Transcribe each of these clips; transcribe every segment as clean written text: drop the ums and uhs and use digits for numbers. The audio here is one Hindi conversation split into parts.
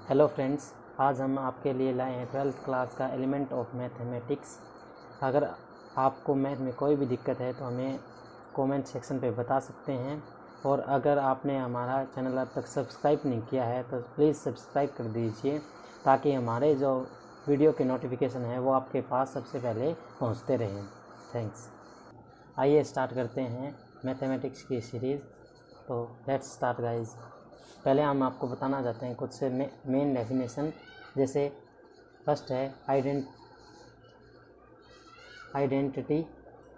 हेलो फ्रेंड्स, आज हम आपके लिए लाए हैं 12th क्लास का एलिमेंट ऑफ मैथमेटिक्स। अगर आपको मैथ में कोई भी दिक्कत है तो हमें कमेंट सेक्शन पे बता सकते हैं। और अगर आपने हमारा चैनल अब तक सब्सक्राइब नहीं किया है तो प्लीज़ सब्सक्राइब कर दीजिए, ताकि हमारे जो वीडियो के नोटिफिकेशन है वो आपके पास सबसे पहले पहुँचते रहें। थैंक्स। आइए स्टार्ट करते हैं मैथमेटिक्स की सीरीज़। तो लेट्स स्टार्ट गाइज। पहले हम आपको बताना चाहते हैं कुछ से मेन डेफिनेशन। जैसे फर्स्ट है आइडेंटिटी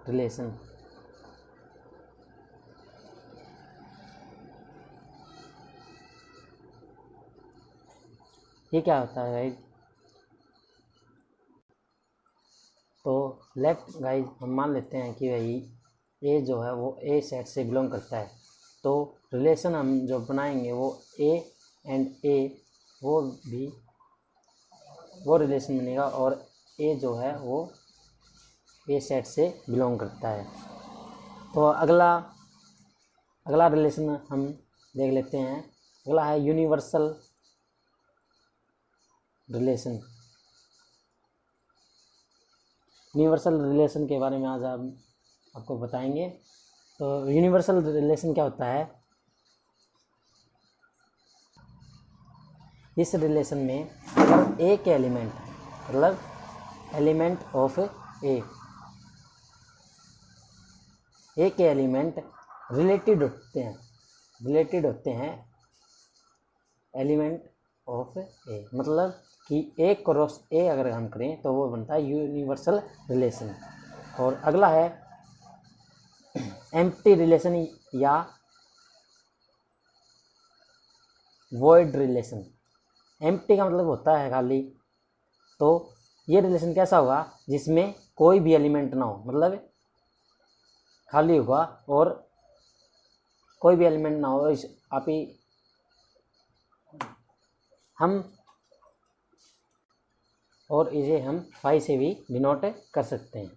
रिलेशन। ये क्या होता है गाइज? तो लेट गाइज हम मान लेते हैं कि भाई ए जो है वो ए सेट से बिलोंग करता है। तो रिलेशन हम जो बनाएंगे वो ए एंड ए वो रिलेशन बनेगा, और ए जो है वो ए सेट से बिलोंग करता है। तो अगला रिलेशन हम देख लेते हैं। अगला है यूनिवर्सल रिलेशन। यूनिवर्सल रिलेशन के बारे में आज आपको बताएंगे। तो यूनिवर्सल रिलेशन क्या होता है? इस रिलेशन में अगर ए के एलिमेंट मतलब एलिमेंट ऑफ ए के एलिमेंट रिलेटेड होते हैं एलिमेंट ऑफ ए, मतलब कि ए क्रॉस ए अगर हम करें तो वो बनता है यूनिवर्सल रिलेशन। और अगला है एम्प्टी रिलेशन या वॉइड रिलेशन। एम्प्टी का मतलब होता है खाली। तो ये रिलेशन कैसा होगा? जिसमें कोई भी एलिमेंट ना हो, मतलब खाली होगा और कोई भी एलिमेंट ना हो। इसे हम फाई से भी डिनोट कर सकते हैं।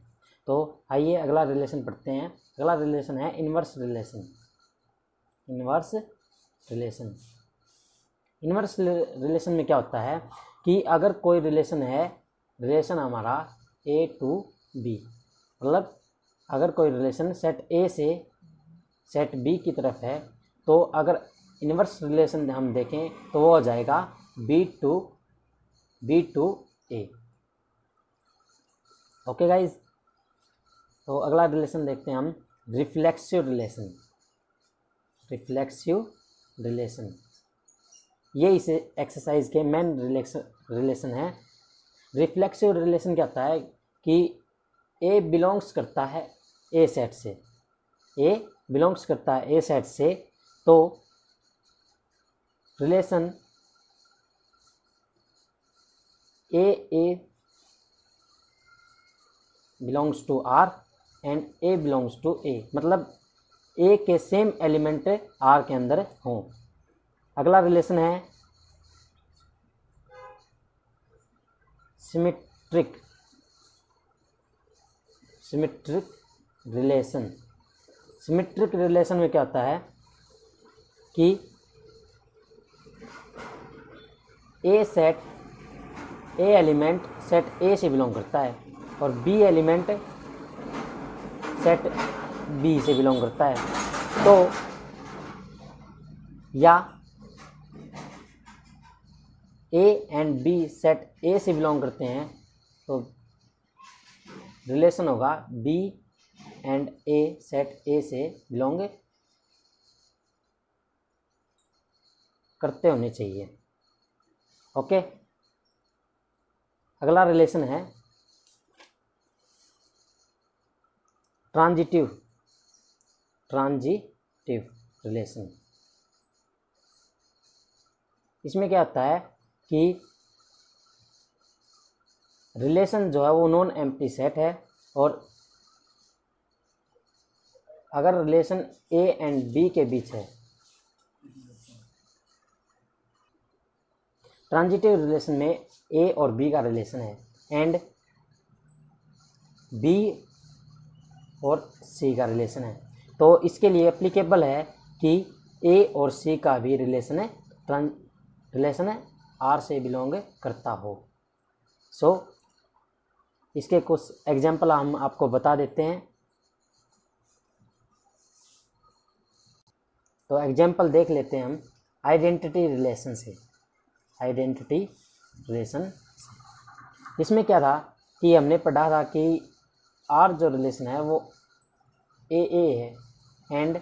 तो आइए अगला रिलेशन पढ़ते हैं। अगला रिलेशन है इन्वर्स रिलेशन। इन्वर्स रिलेशन में क्या होता है कि अगर कोई रिलेशन हमारा ए टू बी, मतलब अगर कोई रिलेशन सेट ए से सेट बी की तरफ है, तो अगर इन्वर्स रिलेशन हम देखें तो वो हो जाएगा B to A. Okay guys, तो अगला रिलेशन देखते हैं हम रिफ्लेक्सिव रिलेशन। ये इस एक्सरसाइज के मेन रिलेशन है। रिफ्लेक्सिव रिलेशन क्या होता है कि ए बिलोंग्स करता है ए सेट से, तो relation A belongs to R and A belongs to A, मतलब ए के सेम एलिमेंट आर के अंदर हों। अगला रिलेशन है सिमेट्रिक रिलेशन। सिमेट्रिक रिलेशन में क्या होता है कि ए एलिमेंट सेट ए से बिलोंग करता है और बी एलिमेंट सेट बी से बिलोंग करता है। तो या A and B set A से बिलोंग करते हैं, तो रिलेशन होगा B and A set A से बिलोंग करते होने चाहिए। ओके, अगला रिलेशन है ट्रांजिटिव रिलेशन। इसमें क्या होता है कि रिलेशन जो है वो नॉन एम्प्टी सेट है, और अगर रिलेशन ए एंड बी के बीच है, ट्रांजिटिव रिलेशन में ए और बी का रिलेशन है एंड बी और सी का रिलेशन है, तो इसके लिए एप्लीकेबल है कि ए और सी का भी रिलेशन है आर से बिलोंग करता हो। सो इसके कुछ एग्जाम्पल हम आपको बता देते हैं। तो एग्जाम्पल देख लेते हैं हम आइडेंटिटी रिलेशन से। आइडेंटिटी रिलेशन इसमें क्या था कि हमने पढ़ा था कि आर जो रिलेशन है वो ए है एंड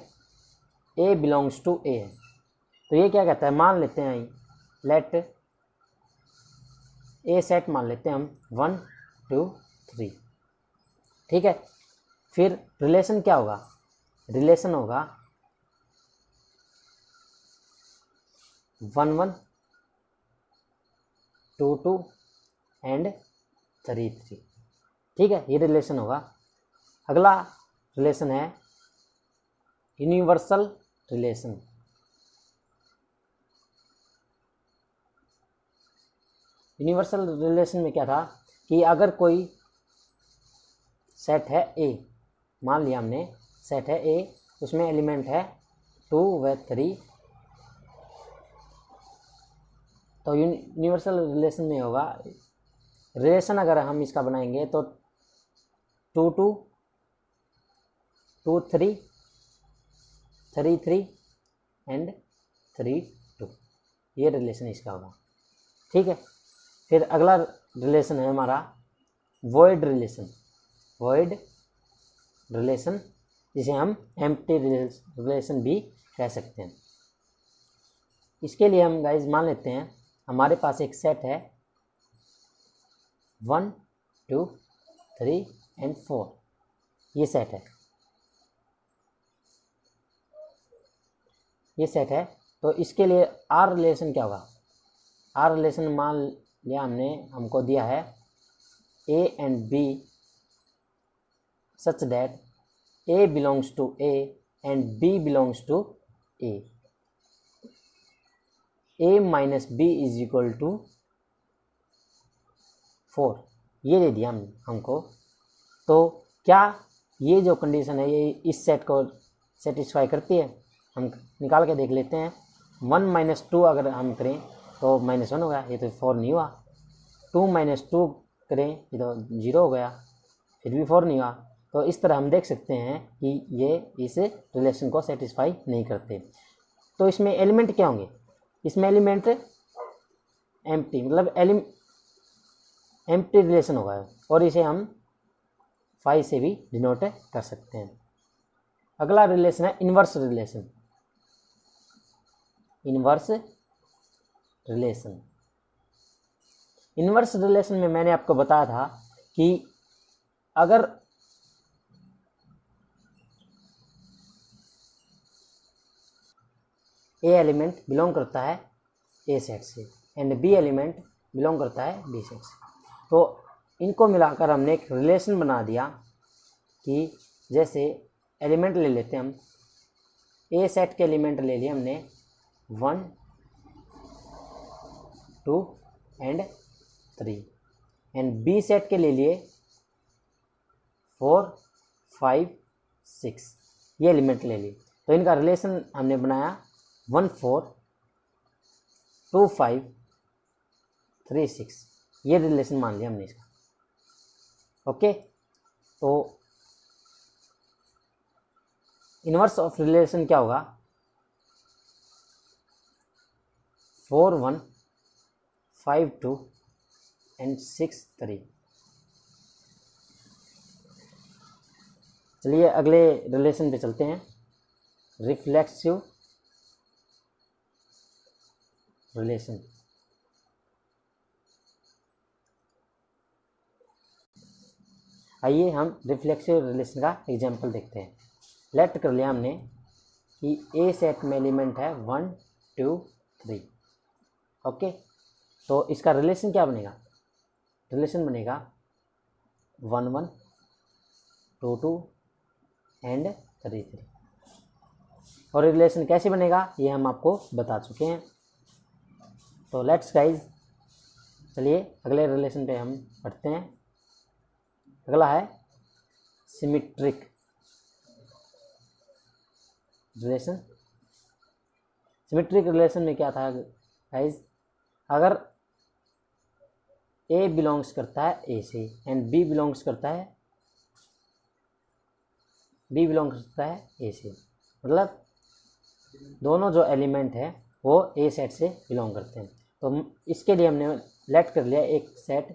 ए बिलोंग्स टू ए है। तो ये क्या कहता है, मान लेते हैं लेट ए सेट मान लेते हैं हम 1 2 3, ठीक है। फिर रिलेशन क्या होगा, रिलेशन होगा 1 1 2 2 एंड 3 3, ठीक है, ये रिलेशन होगा। अगला रिलेशन है यूनिवर्सल रिलेशन। यूनिवर्सल रिलेशन में क्या था कि अगर कोई सेट है ए, मान लिया हमने सेट है ए, उसमें एलिमेंट है 2 व 3, तो यूनिवर्सल रिलेशन में होगा रिलेशन अगर हम इसका बनाएंगे तो 2 2 2 3 3 3 एंड 3 2, ये रिलेशन इसका होगा, ठीक है। फिर अगला रिलेशन है हमारा वॉइड रिलेशन। वॉइड रिलेशन जिसे हम एम्प्टी रिलेशन भी कह सकते हैं। इसके लिए हम गाइज मान लेते हैं हमारे पास एक सेट है 1 2 3 एंड 4, ये सेट है, ये सेट है। तो इसके लिए आर रिलेशन क्या होगा, आर रिलेशन मान लिया हमने, हमको दिया है A and B such that A belongs to A and B belongs to A, A minus B is equal to 4, ये दे दिया हमको। तो क्या ये जो कंडीशन है ये इस सेट को सेटिस्फाई करती है, हम निकाल के देख लेते हैं। 1 माइनस 2 अगर हम करें तो -1 हो गया, ये तो 4 नहीं हुआ। 2 माइनस 2 करें ये तो 0 हो गया, फिर भी 4 नहीं हुआ। तो इस तरह हम देख सकते हैं कि ये इस रिलेशन को सेटिस्फाई नहीं करते। तो इसमें एलिमेंट क्या होंगे, इसमें एलिमेंट एम्प्टी, मतलब एम्प्टी रिलेशन होगा, और इसे हम 5 से भी डिनोट कर सकते हैं। अगला रिलेशन है inverse relation. Inverse relation, inverse relation में मैंने आपको बताया था कि अगर ए एलिमेंट बिलोंग करता है ए सेट से एंड बी एलिमेंट बिलोंग करता है बी सेट से, तो इनको मिलाकर हमने एक रिलेशन बना दिया कि जैसे एलिमेंट ले लेते हैं हम, ए सेट के एलिमेंट ले लिए हमने 1 2 एंड 3 एंड बी सेट के ले लिए 4 5 6, ये एलिमेंट ले लिए। तो इनका रिलेशन हमने बनाया 1 4 2 5 3 6, ये रिलेशन मान लिया हमने इसका, ओके। तो इनवर्स ऑफ रिलेशन क्या होगा, 4 1 5 2 एंड 6 3। चलिए अगले रिलेशन पे चलते हैं, रिफ्लेक्सिव रिलेशन। आइए हम रिफ्लेक्सिव रिलेशन का एग्जांपल देखते हैं। लेट कर लिया हमने कि ए सेट में एलिमेंट है 1 2 3, ओके। तो इसका रिलेशन क्या बनेगा, रिलेशन बनेगा 1 1 2 2 एंड 3 3। और रिलेशन कैसे बनेगा ये हम आपको बता चुके हैं। तो लेट्स गाइज, चलिए अगले रिलेशन पे हम पढ़ते हैं। अगला है सिमेट्रिक रिलेशन। सिमेट्रिक रिलेशन में क्या था गाइज, अगर ए बिलोंग्स करता है ए से एंड बी बिलोंग्स करता है ए से, मतलब दोनों जो एलिमेंट है वो ए सेट से बिलोंग करते हैं। तो इसके लिए हमने लेट कर लिया एक सेट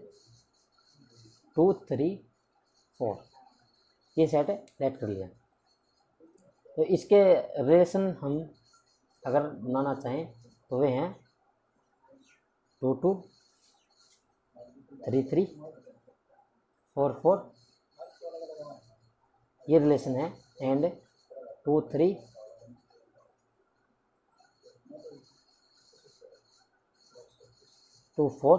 2 3 4, ये सेट लेट कर लिया। तो इसके रिलेशन हम अगर बनाना चाहें तो वे हैं 2 2 3 3 4 4, ये रिलेशन है, एंड 2 3 2 4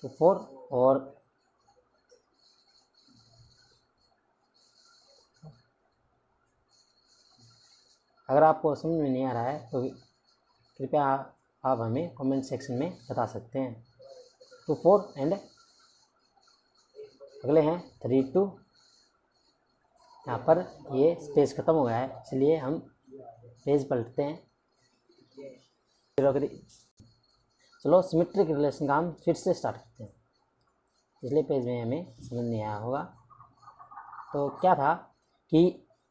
2 4, और अगर आपको समझ में नहीं आ रहा है तो कृपया आप हमें कमेंट सेक्शन में बता सकते हैं। 2 4 एंड अगले हैं 3 2, यहाँ पर ये स्पेस ख़त्म हो गया है इसलिए हम पेज पलटते हैं। चलो सिमेट्रिक रिलेशन का हम फिर से स्टार्ट करते हैं, पिछले पेज में हमें समझ नहीं आया होगा। तो क्या था कि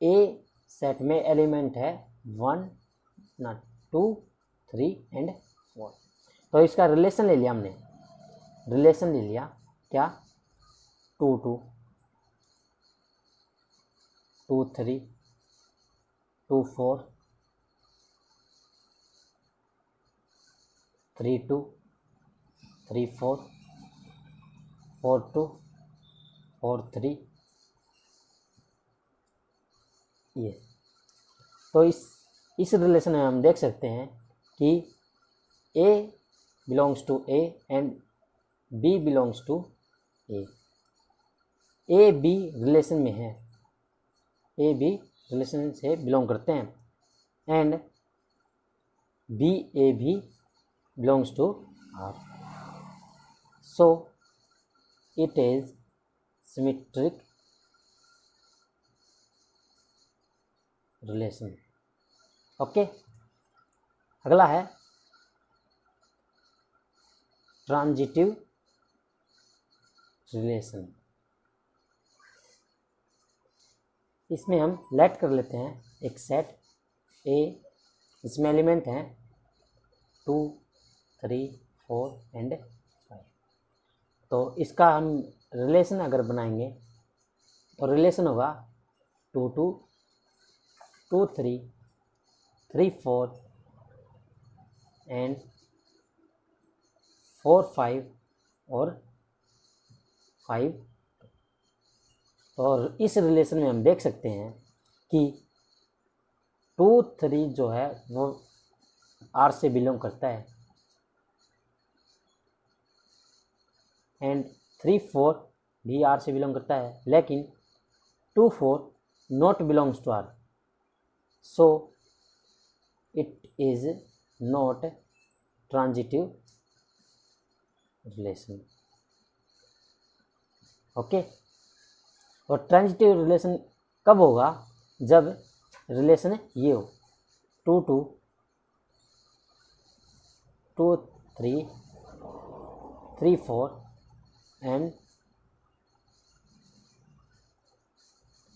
ए सेट में एलिमेंट है 1 ना 2 3 एंड 4, तो इसका रिलेशन ले लिया हमने, रिलेशन ले लिया क्या 2 2 2 3 2 4 3 2 3 4 4 2 4 3, ये। तो इस रिलेशन में हम देख सकते हैं कि A belongs to A and B belongs to A, A B relation में है, A B रिलेशन से बिलोंग करते हैं, and B A B belongs to R, so it is symmetric relation। Okay, अगला है ट्रांजिटिव रिलेशन। इसमें हम लेट कर लेते हैं एक सेट A, इसमें एलिमेंट हैं 2 3 4 एंड 5। तो इसका हम रिलेशन अगर बनाएंगे तो रिलेशन होगा 2 2 2 3 3 4 एंड 4 5 और 5। और इस रिलेशन में हम देख सकते हैं कि 2 3 जो है वो R से बिलोंग करता है, एंड 3 4 भी R से बिलोंग करता है, लेकिन 2 4 not belongs to R, so it is not transitive relation. Okay, और ट्रांजिटिव रिलेशन कब होगा? जब रिलेशन ये हो 2 2 2 3 3 4 एंड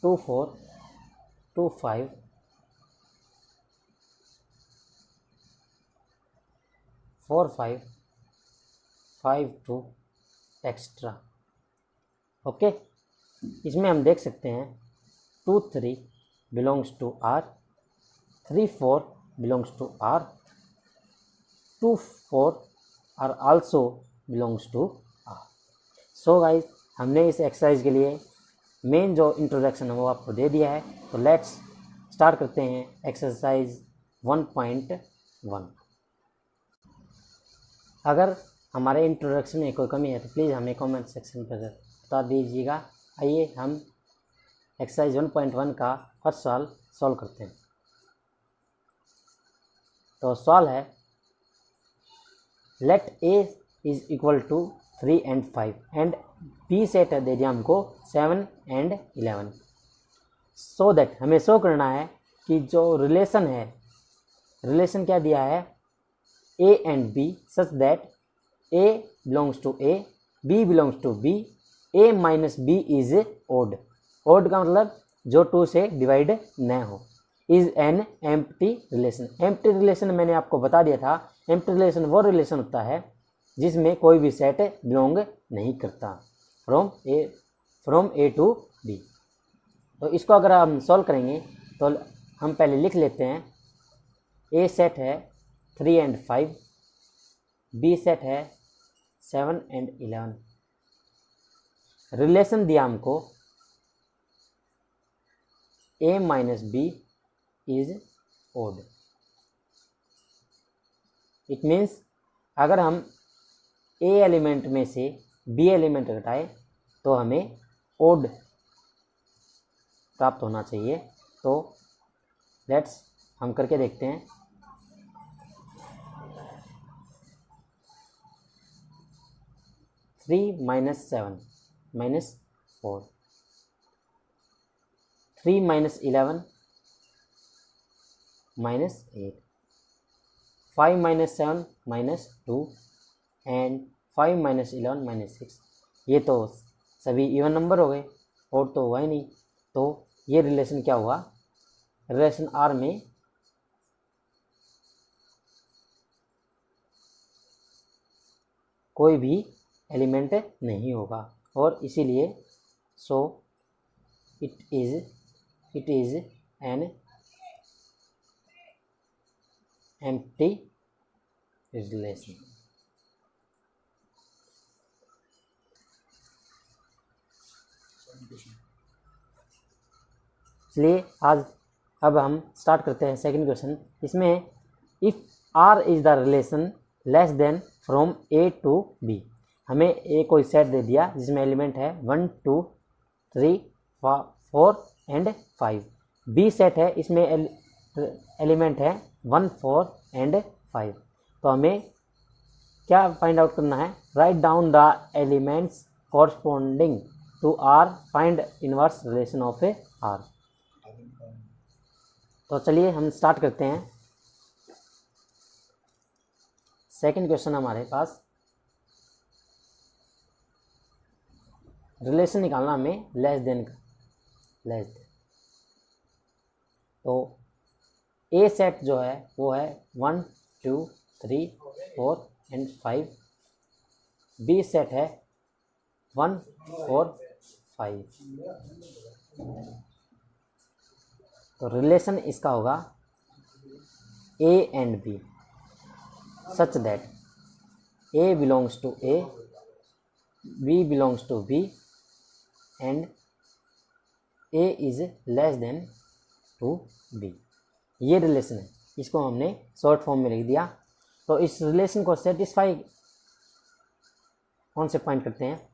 2 4 2 5 4 5 5 2 एक्स्ट्रा। ओके, इसमें हम देख सकते हैं 2 3 belongs to R, 3 4 belongs to R, 2 4 are also belongs to R। So guys, हमने इस एक्सरसाइज के लिए मेन जो इंट्रोडक्शन है वो आपको दे दिया है। तो लेट्स स्टार्ट करते हैं एक्सरसाइज 1.1। अगर हमारे इंट्रोडक्शन में कोई कमी है तो प्लीज़ हमें कमेंट सेक्शन पर बता दीजिएगा। आइए हम एक्सरसाइज 1.1 का फर्स्ट सवाल सॉल्व करते हैं। तो सवाल है let A is equal to 3 and 5 and B set दे दिया हमको 7 and 11, सो दैट हमें शो करना है कि जो रिलेशन है रिलेशन क्या दिया है, A and B such that A belongs to A, B belongs to B, A minus B is odd. Odd का मतलब जो 2 से डिवाइड न हो। Is an empty relation. Empty relation मैंने आपको बता दिया था, एम्प्टी रिलेशन वो रिलेशन होता है जिसमें कोई भी सेट बिलोंग नहीं करता फ्रॉम ए टू बी। तो इसको अगर हम सॉल्व करेंगे तो हम पहले लिख लेते हैं, ए सेट है 3 एंड 5, बी सेट है 7 एंड 11। रिलेशन दिया हमको A minus B is odd. It means अगर हम ए एलिमेंट में से बी एलिमेंट घटाए तो हमें ओड प्राप्त होना चाहिए। तो लेट्स हम करके देखते हैं। 3 minus 7 minus 4, 3 minus 11 minus 8, 5 minus 7 minus 2 and 5 minus 11 minus 6। ये तो सभी इवन नंबर हो गए और तो हुआ ही नहीं। तो ये रिलेशन क्या हुआ, रिलेशन आर में कोई भी एलिमेंट नहीं होगा और इसीलिए so it is an empty relation. इसलिए अब हम स्टार्ट करते हैं सेकंड क्वेश्चन। इसमें if R is the relation less than from A to B. हमें ए कोई सेट दे दिया जिसमें एलिमेंट है 1 2 3 4 एंड 5। बी सेट है, इसमें एलिमेंट है 1 4 एंड 5। तो हमें क्या फाइंड आउट करना है, write down the elements corresponding to R, find inverse relation of a R. तो चलिए हम स्टार्ट करते हैं। सेकंड क्वेश्चन हमारे पास रिलेशन निकालना हमें लेस देन का, लेस देन। तो ए सेट जो है वो है 1 2 3 4 एंड 5। बी सेट है 1 4 5। तो रिलेशन इसका होगा A and B such that A belongs to A, B belongs to B and A is less than to B. ये रिलेशन है, इसको हमने शॉर्ट फॉर्म में लिख दिया। तो इस रिलेशन को सेटिस्फाई कौन से पॉइंट करते हैं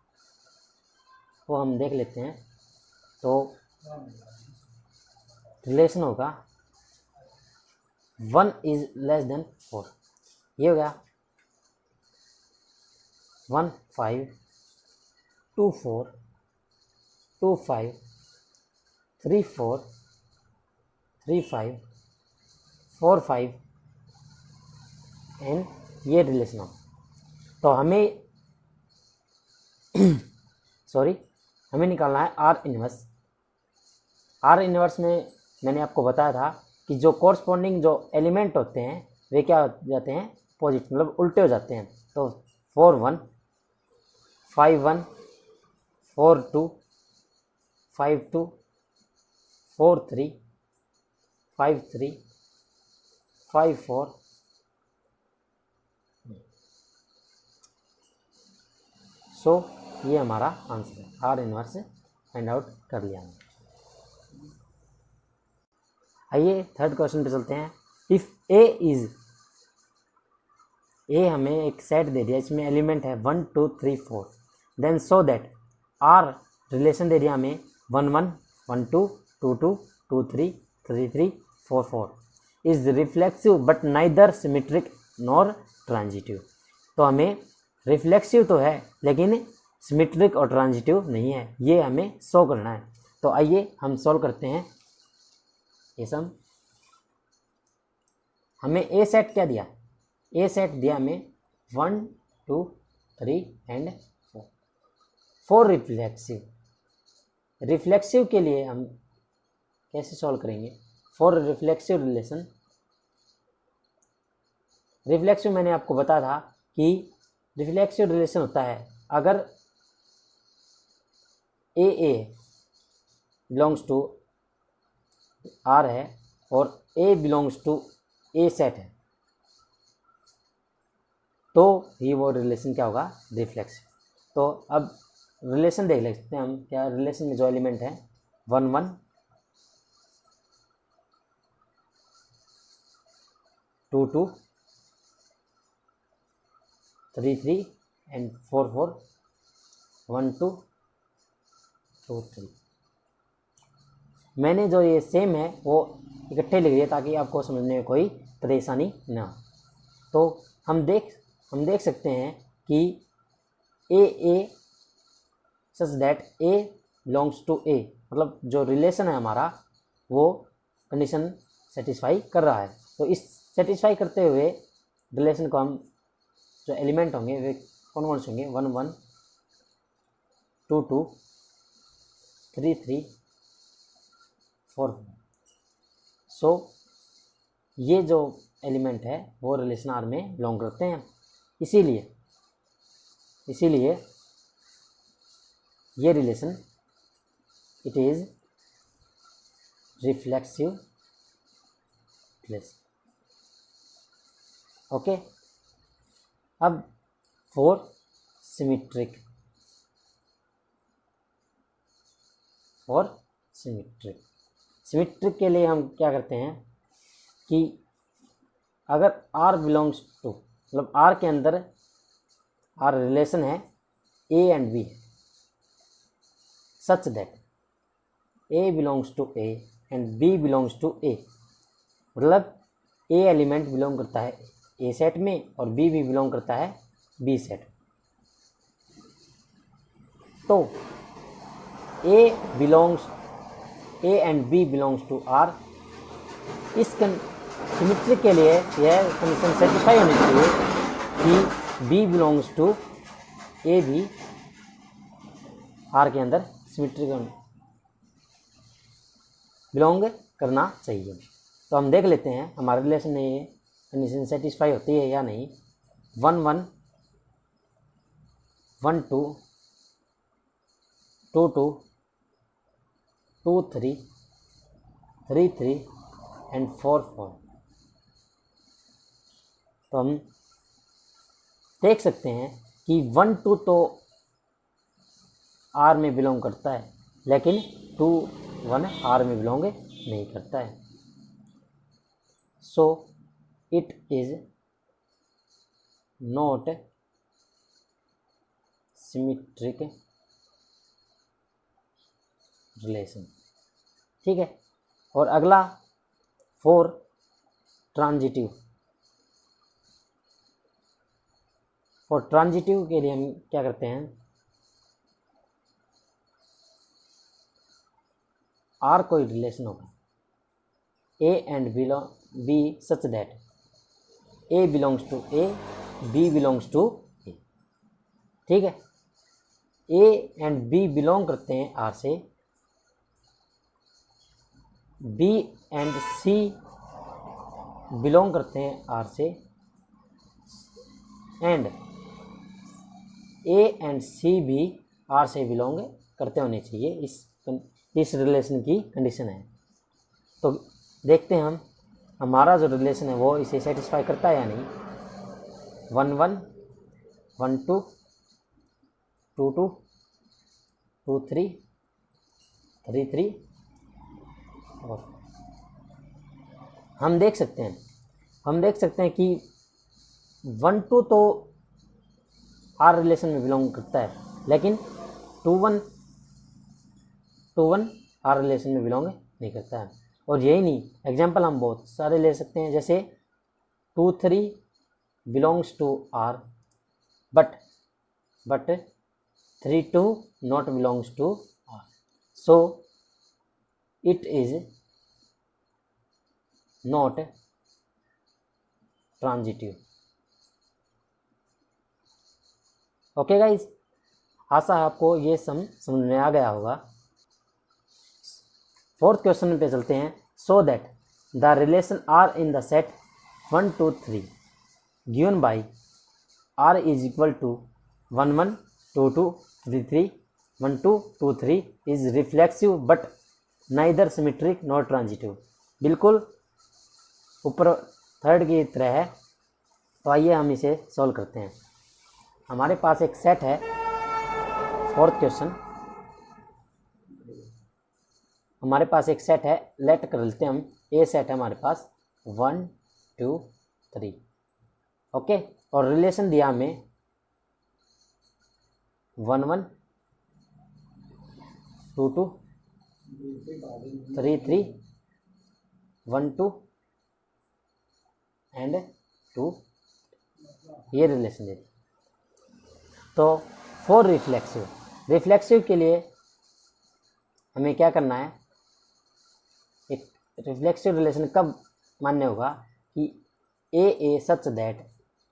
वो हम देख लेते हैं। तो रिलेशन होगा 1 इज लेस देन 4। ये हो गया 1 5 2 4 2 5 3 4 3 5 4 5 एंड ये रिलेशन हो। तो हमें हमें निकालना है आर इनवर्स। आर इनवर्स में मैंने आपको बताया था कि जो कॉरस्पॉन्डिंग जो एलिमेंट होते हैं वे क्या हो जाते हैं, अपोजिट, मतलब उल्टे हो जाते हैं। तो 4 1 5 1 4 2 5 2 4 3 5 3 5 4। सो ये हमारा आंसर है, आर इनवर्स फाइंड आउट कर लिया हमने। आइए थर्ड क्वेश्चन पे चलते हैं। इफ ए हमें एक सेट दे दिया, इसमें एलिमेंट है 1 2 3 4, then so that R relation दे दिया हमें 1 1 1 2 2 2 2 3 3 3 4 4 is reflexive but neither symmetric nor transitive. तो हमें रिफ्लेक्सिव तो है लेकिन सिमेट्रिक और ट्रांजिटिव नहीं है, ये हमें शो करना है। तो आइए हम सॉल्व करते हैं ये सम। हमें ए सेट क्या दिया, ए सेट दिया हमें 1 2 3 एंड 4। फॉर रिफ्लेक्सिव के लिए हम कैसे सॉल्व करेंगे? फॉर रिफ्लेक्सिव रिलेशन, रिफ्लेक्सिव मैंने आपको बताया था कि रिफ्लेक्सिव रिलेशन होता है अगर ए बिलोंग्स टू आर है और ए बिलोंग्स टू ए सेट है, तो ही वो रिलेशन क्या होगा? रिफ्लेक्सिव। तो अब रिलेशन देख लेते हैं हम, क्या रिलेशन में जो एलिमेंट है 1 1 2 2 3 3 एंड 4 4 1 2 2 3। मैंने जो ये सेम है वो इकट्ठे लिख दिए ताकि आपको समझने में कोई परेशानी ना हो। तो हम देख सकते हैं कि A such that A belongs to A, मतलब जो रिलेशन है हमारा वो कंडीशन सेटिस्फाई कर रहा है। तो इस सेटिस्फाई करते हुए रिलेशन को हम, जो एलिमेंट होंगे वे कौन कौन से होंगे? 1 1 2 2 3 3 4 4। सो ये जो एलिमेंट है वो रिलेशन आर में बिलोंग करते हैं। इसीलिए ये relation it is reflexive relation. Okay, अब फॉर सिमेट्रिक, सिमेट्रिक के लिए हम क्या करते हैं कि अगर आर बिलोंग्स टू, मतलब आर के अंदर आर रिलेशन है A and B such that A belongs to A and B belongs to A, मतलब ए एलिमेंट बिलोंग करता है ए सेट में और बी भी बिलोंग करता है बी सेट। तो A and B belongs to R, इस सिमेट्रिक के लिए यह कंडीशन सेटिस्फाई होनी चाहिए कि बी बिलोंग्स टू ए भी आर के अंदर सिमेट्रिक बिलोंग करना चाहिए। तो हम देख लेते हैं हमारे रिलेशन में ये कंडीशन सेटिस्फाई होती है या नहीं। 1 1 1 2 2 2 2 3 3 3 एंड 4 4। तो हम देख सकते हैं कि 1 2 तो आर में बिलोंग करता है, लेकिन 2 1 आर में बिलोंग नहीं करता है। सो it is not symmetric relation. ठीक है, और अगला फॉर ट्रांजिटिव, के लिए हम क्या करते हैं? आर कोई रिलेशन होगा A and B such that A belongs to A, B belongs to A. ठीक है, ए एंड बी बिलोंग करते हैं आर से, बी एंड सी बिलोंग करते हैं आर से, एंड ए एंड सी भी आर से बिलोंग करते होने चाहिए। इस रिलेशन की कंडीशन है। तो देखते हैं हम हमारा जो रिलेशन है वो इसे सेटिस्फाई करता है या नहीं। 1 1 1 2 2 2 2 3 3 3 और हम देख सकते हैं कि 1 2 तो आर रिलेशन में बिलोंग करता है, लेकिन 2 1 आर रिलेशन में बिलोंग नहीं करता है। और यही नहीं, एग्जाम्पल हम बहुत सारे ले सकते हैं, जैसे 2 3 belongs to R but 3 2 not belongs to R. So it is not transitive. Okay guys, आशा आपको ये समझ में आ गया होगा। फोर्थ क्वेश्चन पे चलते हैं। So that the relation R in the set 1 2 3 given by R is equal to 1 1 2 2 3 3 1 2 2 3 is reflexive but neither symmetric not transitive. बिल्कुल ऊपर थर्ड की तरह है। तो आइए हम इसे सॉल्व करते हैं। हमारे पास एक सेट है, फोर्थ क्वेश्चन, हमारे पास एक सेट है, लेट कर लेते हैं हम। ए सेट है हमारे पास 1 2 3, ओके। और रिलेशन दिया हमें 1 1 2 2 3 3 1 2 एंड 2, ये रिलेशन दे। तो फॉर रिफ्लेक्सिव के लिए हमें क्या करना है, एक रिफ्लेक्सिव रिलेशन कब मान्य होगा कि A such that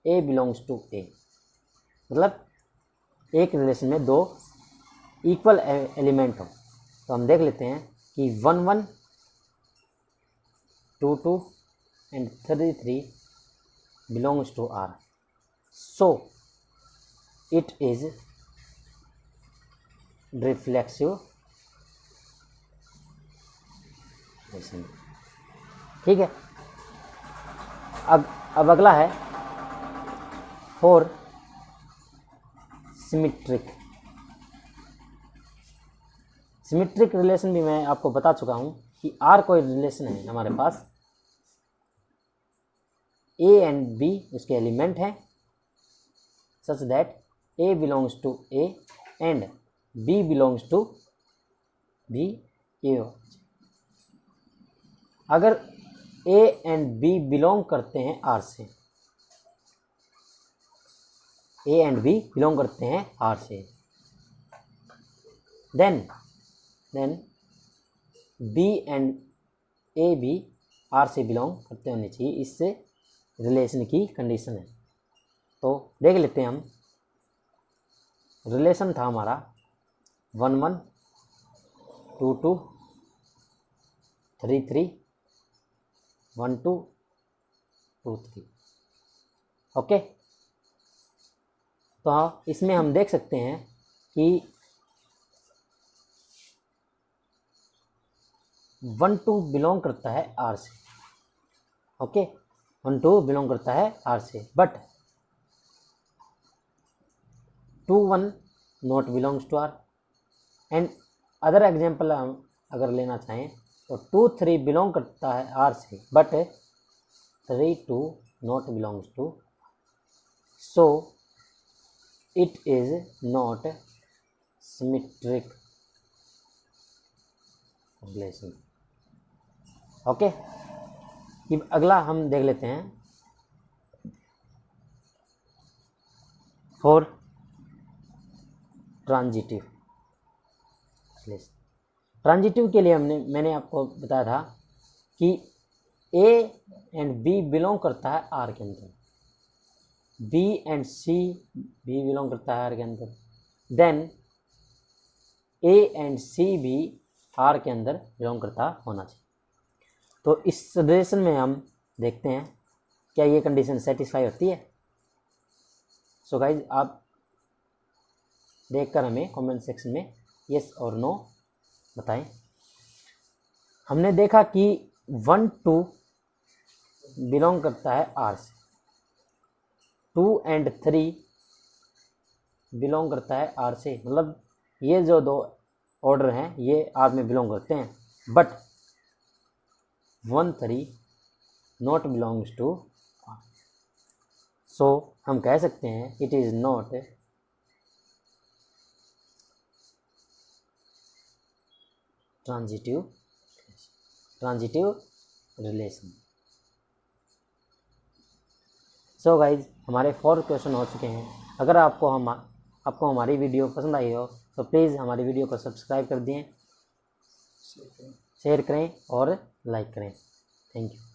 A belongs to A, मतलब एक रिलेशन में दो इक्वल एलिमेंट हो। तो हम देख लेते हैं कि 1 1 2 2 and 3 3 belongs to R, so it is reflexive. ठीक है। अब अगला है फॉर सिमेट्रिक रिलेशन भी मैं आपको बता चुका हूं कि आर कोई रिलेशन है हमारे पास, ए एंड बी उसके एलिमेंट हैं, such that A belongs to A and B belongs to B. A अगर ए एंड बी बिलोंग करते हैं आर से, ए एंड बी बिलोंग करते हैं आर से, देन बी एंड ए भी आर से बिलोंग करते होने चाहिए। इससे रिलेशन की कंडीशन है। तो देख लेते हैं हम। रिलेशन था हमारा 1 1 2 2 3 3 1 2 2 3, ओके। तो हाँ, इसमें हम देख सकते हैं कि 1 2 बिलोंग करता है आर से, ओके। 1 2 बिलोंग करता है आर से, but 2 1 not belongs to R. And other example हम अगर लेना चाहें तो 2 3 बिलोंग करता है आर से, but 3 2 not belongs to, so it is not symmetric relation, okay. अब अगला हम देख लेते हैं फॉर ट्रांजिटिव रिलेशन। ट्रांजिटिव के लिए मैंने आपको बताया था कि ए एंड बी बिलोंग करता है आर के अंदर, बी एंड सी भी बिलोंग करता है आर के अंदर, देन ए एंड सी भी आर के अंदर बिलोंग करता होना चाहिए। तो इस रिलेशन में हम देखते हैं क्या ये कंडीशन सेटिस्फाई होती है। सो गाइज, आप देखकर हमें कमेंट सेक्शन में यस और नो बताएं। हमने देखा कि 1 2 बिलोंग करता है आर से, 2 एंड 3 बिलोंग करता है आर से, मतलब ये जो दो ऑर्डर हैं ये आर में बिलोंग करते हैं, but 1 3 not belongs to R. So हम कह सकते हैं it is not transitive relation. So guys, हमारे 4 क्वेश्चन हो चुके हैं। अगर आपको हमारी वीडियो पसंद आई हो तो प्लीज़ हमारी वीडियो को सब्सक्राइब कर दें, शेयर करें और लाइक करें। Thank you.